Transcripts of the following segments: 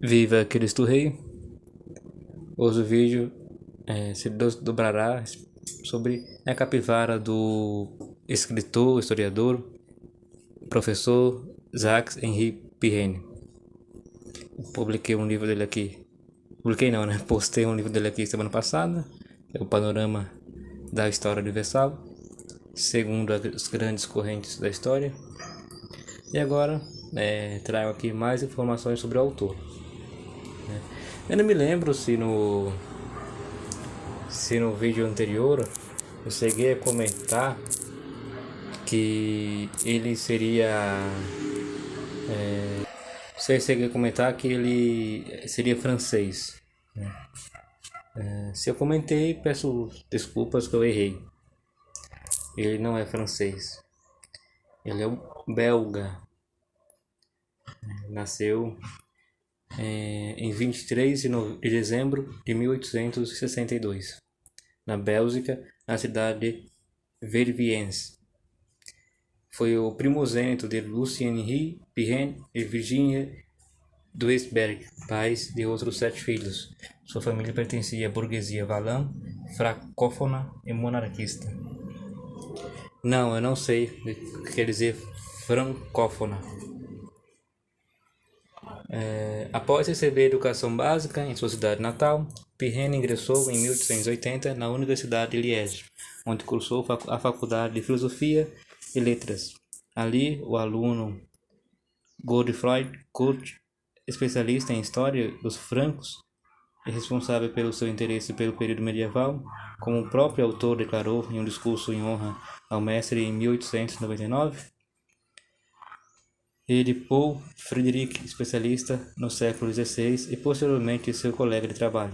Viva Cristo Rei! Hoje o vídeo se dobrará sobre a capivara do escritor, historiador, professor Jacques-Henri Pirenne. Publiquei um livro dele aqui. Publiquei não, né? Postei um livro dele aqui semana passada. É o Panorama da História Universal, segundo as grandes correntes da história. E agora trago aqui mais informações sobre o autor. Eu não me lembro se no vídeo anterior eu cheguei a comentar que ele seria. Cheguei a comentar que ele seria francês. Se eu comentei, peço desculpas que eu errei. Ele não é francês. Ele é um belga. Nasceu em 23 de dezembro de 1862, na Bélgica, na cidade de Verviers. Foi o primogênito de Lucien-Henri Pirenne e Virginie Duesberg, pais de outros 7 filhos. Sua família pertencia à burguesia valã, francófona e monarquista. Não, eu não sei o que quer dizer francófona. Após receber educação básica em sua cidade natal, Pirenne ingressou em 1880 na Universidade de Liège, onde cursou a Faculdade de Filosofia e Letras. Ali, o aluno Godefroy Kurt, especialista em história dos francos e responsável pelo seu interesse pelo período medieval, como o próprio autor declarou em um discurso em honra ao mestre em 1899, e de Paul Frederick, especialista no século XVI e posteriormente seu colega de trabalho.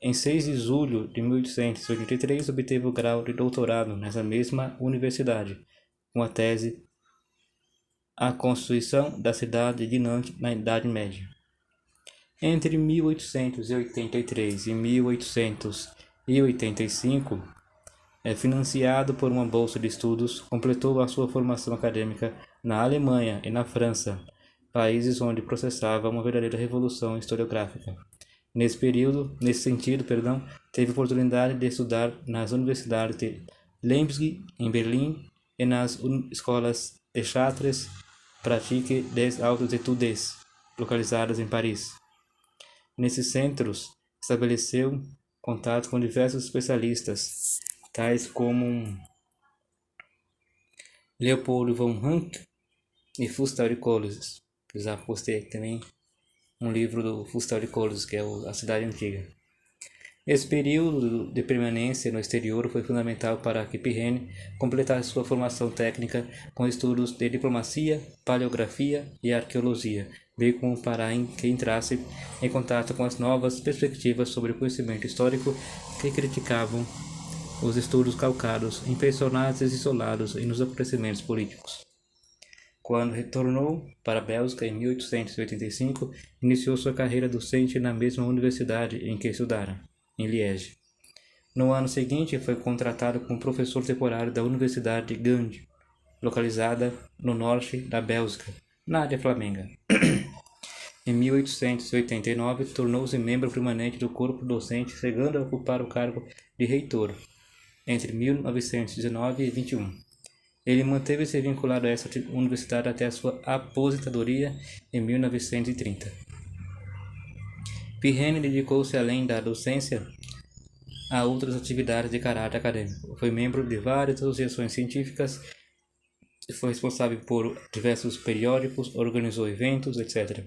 Em 6 de julho de 1883, obteve o grau de doutorado nessa mesma universidade, com a tese A Constituição da Cidade de Nantes na Idade Média. Entre 1883 e 1885, financiado por uma bolsa de estudos, completou a sua formação acadêmica na Alemanha e na França, países onde processava uma verdadeira revolução historiográfica. Nesse sentido, teve oportunidade de estudar nas universidades de Leipzig, em Berlim, e nas escolas de Chartres, Pratique des Hautes Études, localizadas em Paris. Nesses centros, estabeleceu contato com diversos especialistas, tais como Leopold von Ranke e Fustel de Colossus. Já postei aqui também um livro do Fustel de Colossus, que é A Cidade Antiga. Esse período de permanência no exterior foi fundamental para que Pirenne completasse sua formação técnica com estudos de diplomacia, paleografia e arqueologia, bem como para que entrasse em contato com as novas perspectivas sobre o conhecimento histórico que criticavam os estudos calcados em personagens isolados e nos acontecimentos políticos. Quando retornou para a Bélgica em 1885, iniciou sua carreira docente na mesma universidade em que estudara, em Liège. No ano seguinte, foi contratado como professor temporário da Universidade de Gand, localizada no norte da Bélgica, na área flamenga. Em 1889, tornou-se membro permanente do corpo docente, chegando a ocupar o cargo de reitor entre 1919 e 21. Ele manteve-se vinculado a essa universidade até a sua aposentadoria em 1930. Pirenne dedicou-se, além da docência, a outras atividades de caráter acadêmico. Foi membro de várias associações científicas, foi responsável por diversos periódicos, organizou eventos, etc.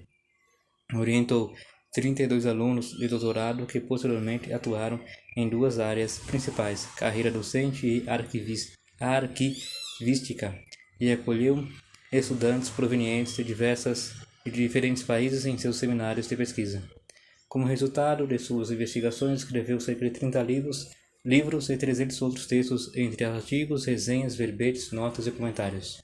Orientou 32 alunos de doutorado que posteriormente atuaram em 2 áreas principais, carreira docente e arquivística, e acolheu estudantes provenientes de diferentes países em seus seminários de pesquisa. Como resultado de suas investigações, escreveu cerca de 30 livros e 300 outros textos, entre artigos, resenhas, verbetes, notas e comentários.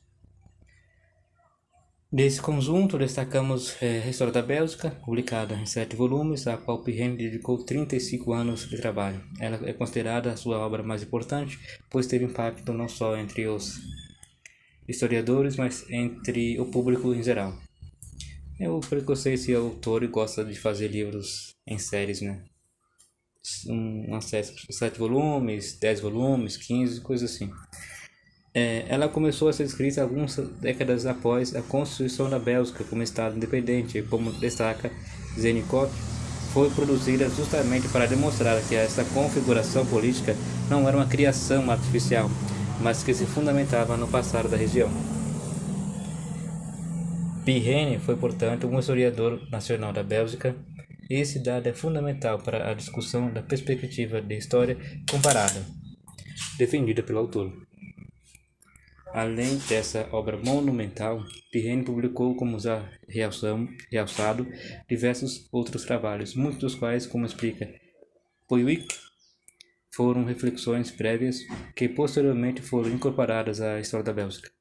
Desse conjunto, destacamos a História da Bélgica, publicada em 7 volumes, a qual Pirenne dedicou 35 anos de trabalho. Ela é considerada a sua obra mais importante, pois teve impacto não só entre os historiadores, mas entre o público em geral. Eu preconceito esse autor e gosta de fazer livros em séries, né? Uma série, 7 volumes, 10 volumes, 15, coisa assim. Ela começou a ser escrita algumas décadas após a constituição da Bélgica como Estado independente, como destaca Zenikoff, foi produzida justamente para demonstrar que essa configuração política não era uma criação artificial, mas que se fundamentava no passado da região. Pirene foi, portanto, um historiador nacional da Bélgica, e esse dado é fundamental para a discussão da perspectiva de história comparada, defendida pelo autor. Além dessa obra monumental, Pirene publicou, como já realçado, diversos outros trabalhos, muitos dos quais, como explica Poyuik, foram reflexões prévias que posteriormente foram incorporadas à história da Bélgica.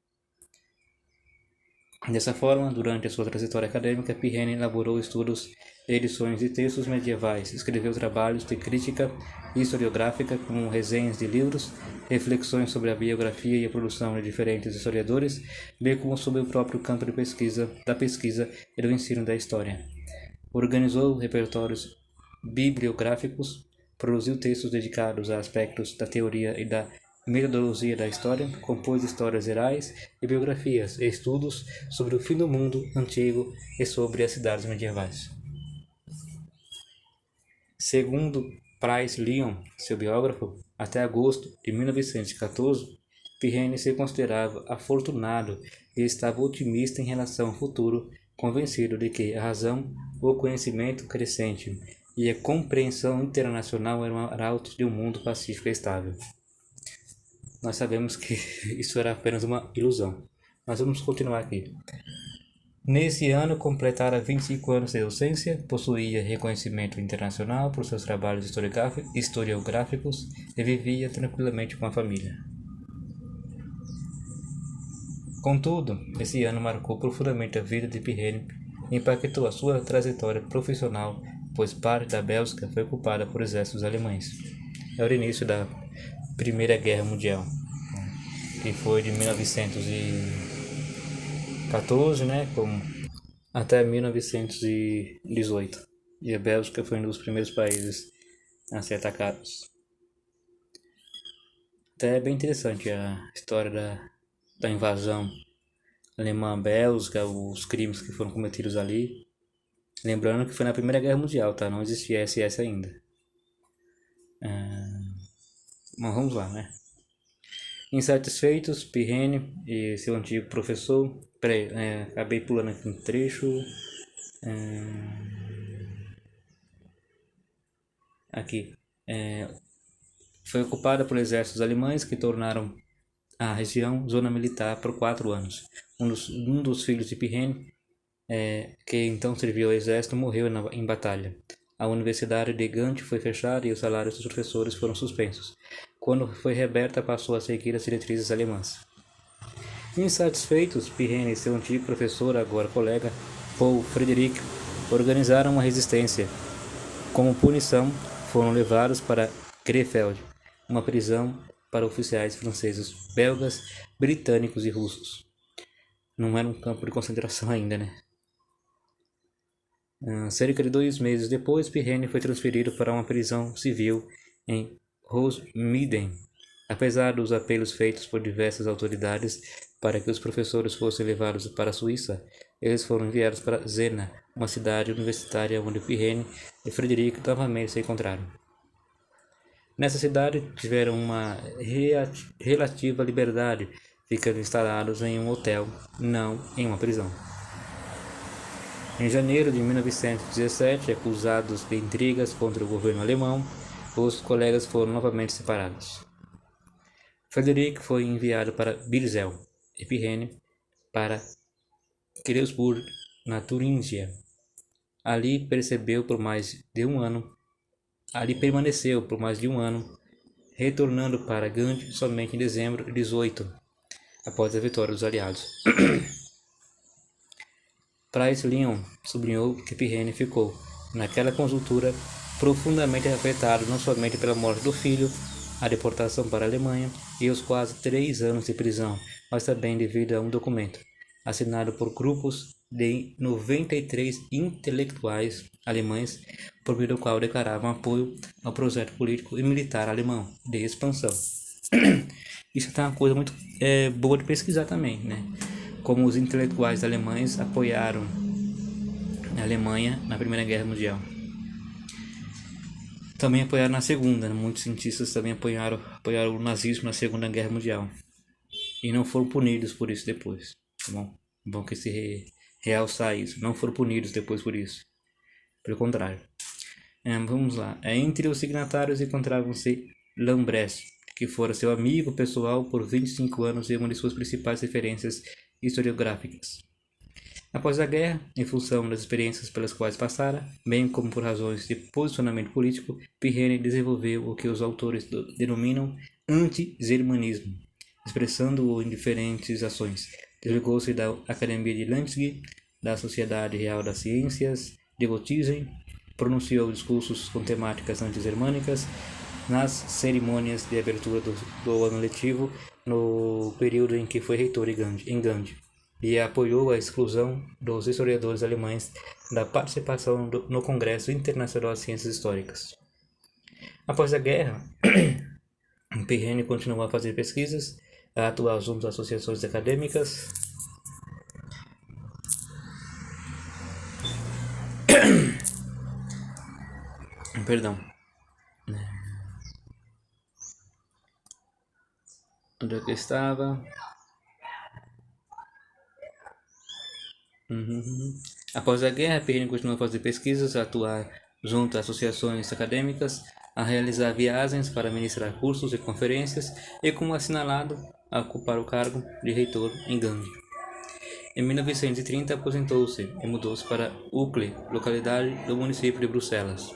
Dessa forma, durante a sua trajetória acadêmica, Pirene elaborou estudos e edições de textos medievais, escreveu trabalhos de crítica historiográfica, como resenhas de livros, reflexões sobre a biografia e a produção de diferentes historiadores, bem como sobre o próprio campo de pesquisa, da pesquisa e do ensino da história. Organizou repertórios bibliográficos, produziu textos dedicados a aspectos da teoria e da metodologia da história, compôs histórias gerais e biografias e estudos sobre o fim do mundo antigo e sobre as cidades medievais. Segundo Price Lyon, seu biógrafo, até agosto de 1914, Pirene se considerava afortunado e estava otimista em relação ao futuro, convencido de que a razão, o conhecimento crescente e a compreensão internacional eram arautos de um mundo pacífico e estável. Nós sabemos que isso era apenas uma ilusão. Mas vamos continuar aqui. Nesse ano, completara 25 anos de docência, possuía reconhecimento internacional por seus trabalhos historiográficos e vivia tranquilamente com a família. Contudo, esse ano marcou profundamente a vida de Pirene e impactou a sua trajetória profissional, pois parte da Bélgica foi ocupada por exércitos alemães. Era o início da Primeira Guerra Mundial, que foi de 1914, até 1918. E a Bélgica foi um dos primeiros países a ser atacados. Até é bem interessante a história da invasão alemã-bélgica, os crimes que foram cometidos ali. Lembrando que foi na Primeira Guerra Mundial, tá? Não existia SS ainda. Mas vamos lá, né? Insatisfeitos, Pirene e seu antigo professor... acabei pulando aqui um trecho. Aqui. Foi ocupada por exércitos alemães que tornaram a região zona militar por 4 anos. Um dos filhos de Pirene, que então serviu ao exército, morreu em batalha. A Universidade de Gand foi fechada e os salários dos professores foram suspensos. Quando foi reaberta, passou a seguir as diretrizes alemãs. Insatisfeitos, Pirene e seu antigo professor, agora colega, Paul Frederick, organizaram uma resistência. Como punição, foram levados para Krefeld, uma prisão para oficiais franceses, belgas, britânicos e russos. Não era um campo de concentração ainda, né? Cerca de 2 meses depois, Pirene foi transferido para uma prisão civil em Rosmiden. Apesar dos apelos feitos por diversas autoridades para que os professores fossem levados para a Suíça, eles foram enviados para Jena, uma cidade universitária onde Pirene e Frederick novamente se encontraram. Nessa cidade, tiveram uma relativa liberdade, ficando instalados em um hotel, não em uma prisão. Em janeiro de 1917, acusados de intrigas contra o governo alemão, os colegas foram novamente separados. Frederick foi enviado para Birsel e Pirene para Keresburg, na Turíngia. Ali permaneceu por mais de um ano, retornando para Gand somente em dezembro de 18, após a vitória dos aliados. Price Lyon sublinhou que Pirene ficou, naquela conjuntura, profundamente afetado não somente pela morte do filho, a deportação para a Alemanha e os quase 3 anos de prisão, mas também devido a um documento, assinado por grupos de 93 intelectuais alemães, por meio do qual declaravam apoio ao projeto político e militar alemão de expansão. Isso é uma coisa muito boa de pesquisar também, né? Como os intelectuais alemães apoiaram a Alemanha na Primeira Guerra Mundial. Também apoiaram na Segunda, né? Muitos cientistas também apoiaram o nazismo na Segunda Guerra Mundial. E não foram punidos por isso depois. Tá bom? Bom que se realçar isso. Não foram punidos depois por isso. Pelo contrário. Vamos lá. Entre os signatários encontravam-se Lambrès, que fora seu amigo pessoal por 25 anos e uma de suas principais referências historiográficas. Após a guerra, em função das experiências pelas quais passara, bem como por razões de posicionamento político, Pirene desenvolveu o que os autores denominam anti-germanismo, expressando-o em diferentes ações. Desligou-se da Academia de Leipzig, da Sociedade Real das Ciências, de Göttingen, pronunciou discursos com temáticas anti-germânicas nas cerimônias de abertura do ano letivo no período em que foi reitor em Gand, e apoiou a exclusão dos historiadores alemães da participação no Congresso Internacional de Ciências Históricas. Após a guerra, Pirene continuou a fazer pesquisas, a atuar junto às associações acadêmicas, onde é que eu estava? Após a guerra, Pirene continuou a fazer pesquisas, a atuar junto às associações acadêmicas, a realizar viagens para ministrar cursos e conferências e, como assinalado, a ocupar o cargo de reitor em Gand. Em 1930, aposentou-se e mudou-se para Uccle, localidade do município de Bruxelas.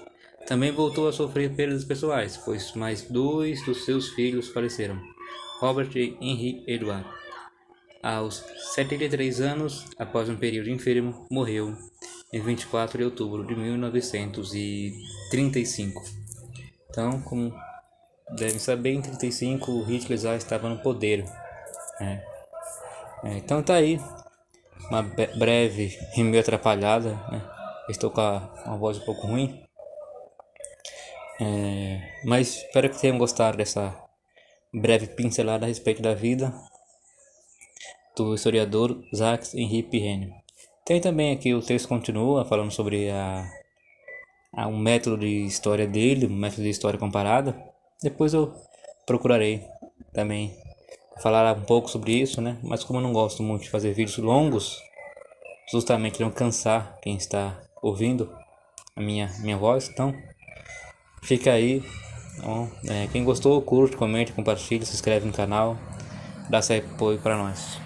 Também voltou a sofrer perdas pessoais, pois mais 2 dos seus filhos faleceram, Robert e Henri Edouard. Aos 73 anos, após um período enfermo, morreu em 24 de outubro de 1935. Então, como devem saber, em 1935 o Hitler já estava no poder. Então tá aí, uma breve e meio atrapalhada, né? Estou com uma voz um pouco ruim. Mas espero que tenham gostado dessa breve pincelada a respeito da vida do historiador Jacques-Henri Pirene. Tem também aqui, o texto continua falando sobre um método de história dele, um método de história comparada. Depois eu procurarei também falar um pouco sobre isso, né? Mas como eu não gosto muito de fazer vídeos longos, justamente não cansar quem está ouvindo a minha voz, então fica aí. Bom, quem gostou, curte, comente, compartilha, se inscreve no canal, dá esse apoio para nós.